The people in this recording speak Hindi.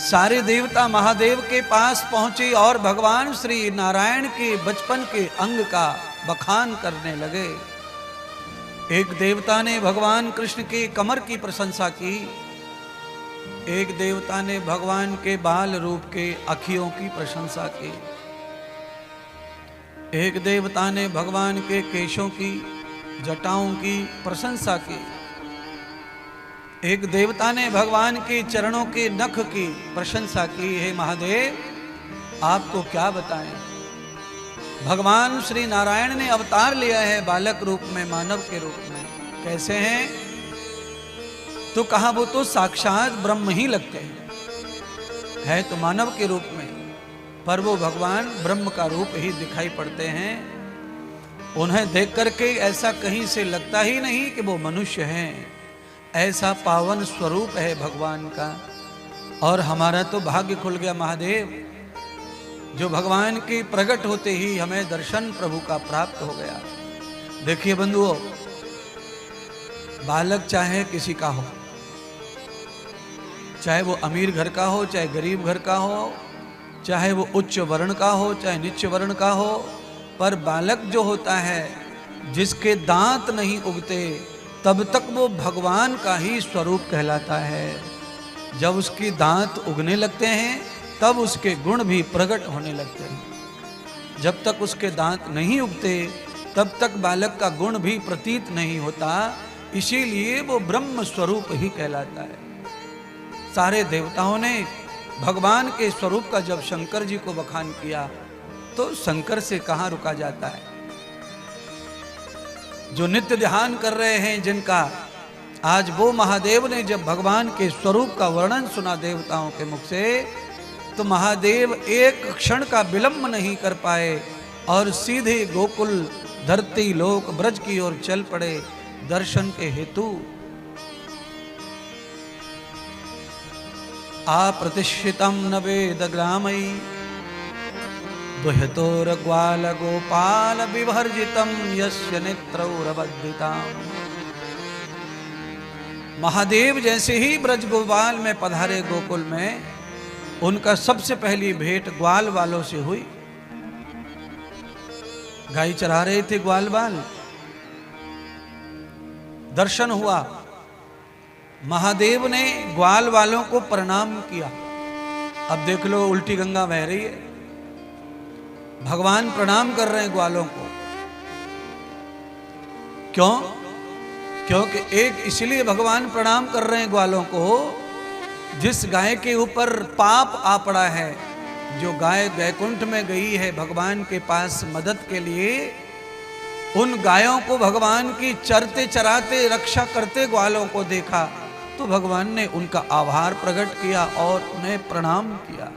सारे देवता महादेव के पास पहुंचे और भगवान श्री नारायण के बचपन के अंग का बखान करने लगे। एक देवता ने भगवान कृष्ण के कमर की प्रशंसा की, एक देवता ने भगवान के बाल रूप के अखियों की प्रशंसा की, एक देवता ने भगवान के केशों की जटाओं की प्रशंसा की, एक देवता ने भगवान के चरणों के नख की प्रशंसा की। हे महादेव, आपको क्या बताएं, भगवान श्री नारायण ने अवतार लिया है बालक रूप में, मानव के रूप में। कैसे हैं? तो कहा वो तो साक्षात ब्रह्म ही लगते हैं, है तो मानव के रूप में, पर वो भगवान ब्रह्म का रूप ही दिखाई पड़ते हैं। उन्हें देख करके ऐसा कहीं से लगता ही नहीं कि वो मनुष्य हैं। ऐसा पावन स्वरूप है भगवान का। और हमारा तो भाग्य खुल गया महादेव, जो भगवान के प्रकट होते ही हमें दर्शन प्रभु का प्राप्त हो गया। देखिए बंधुओं, बालक चाहे किसी का हो, चाहे वो अमीर घर का हो, चाहे गरीब घर का हो, चाहे वो उच्च वर्ण का हो, चाहे नीच वर्ण का हो, पर बालक जो होता है, जिसके दांत नहीं उगते, तब तक वो भगवान का ही स्वरूप कहलाता है। जब उसके दांत उगने लगते हैं तब उसके गुण भी प्रकट होने लगते हैं। जब तक उसके दांत नहीं उगते तब तक बालक का गुण भी प्रतीत नहीं होता, इसीलिए वो ब्रह्म स्वरूप ही कहलाता है। सारे देवताओं ने भगवान के स्वरूप का जब शंकर जी को बखान किया तो शंकर से कहाँ रुका जाता है। जो नित्य ध्यान कर रहे हैं जिनका, आज वो महादेव ने जब भगवान के स्वरूप का वर्णन सुना देवताओं के मुख से, तो महादेव एक क्षण का विलंब नहीं कर पाए और सीधे गोकुल धरती लोक ब्रज की ओर चल पड़े दर्शन के हेतु। अप्रतिष्ठितम न वेद ग्रामई दुहितोर ग्वाल गोपाल विभर्जितम यस्य नेत्रौरबद्धिताम्। महादेव जैसे ही ब्रज गोपाल में पधारे गोकुल में, उनका सबसे पहली भेंट ग्वाल वालों से हुई। गाय चरा रहे थे ग्वाल बाल, दर्शन हुआ। महादेव ने ग्वाल वालों को प्रणाम किया। अब देख लो, उल्टी गंगा बह रही है, भगवान प्रणाम कर रहे हैं ग्वालों को। क्यों? क्योंकि एक इसलिए भगवान प्रणाम कर रहे हैं ग्वालों को, जिस गाय के ऊपर पाप आ पड़ा है, जो गाय वैकुंठ में गई है भगवान के पास मदद के लिए, उन गायों को भगवान की चरते चराते रक्षा करते ग्वालों को देखा, तो भगवान ने उनका आभार प्रकट किया और उन्हें प्रणाम किया।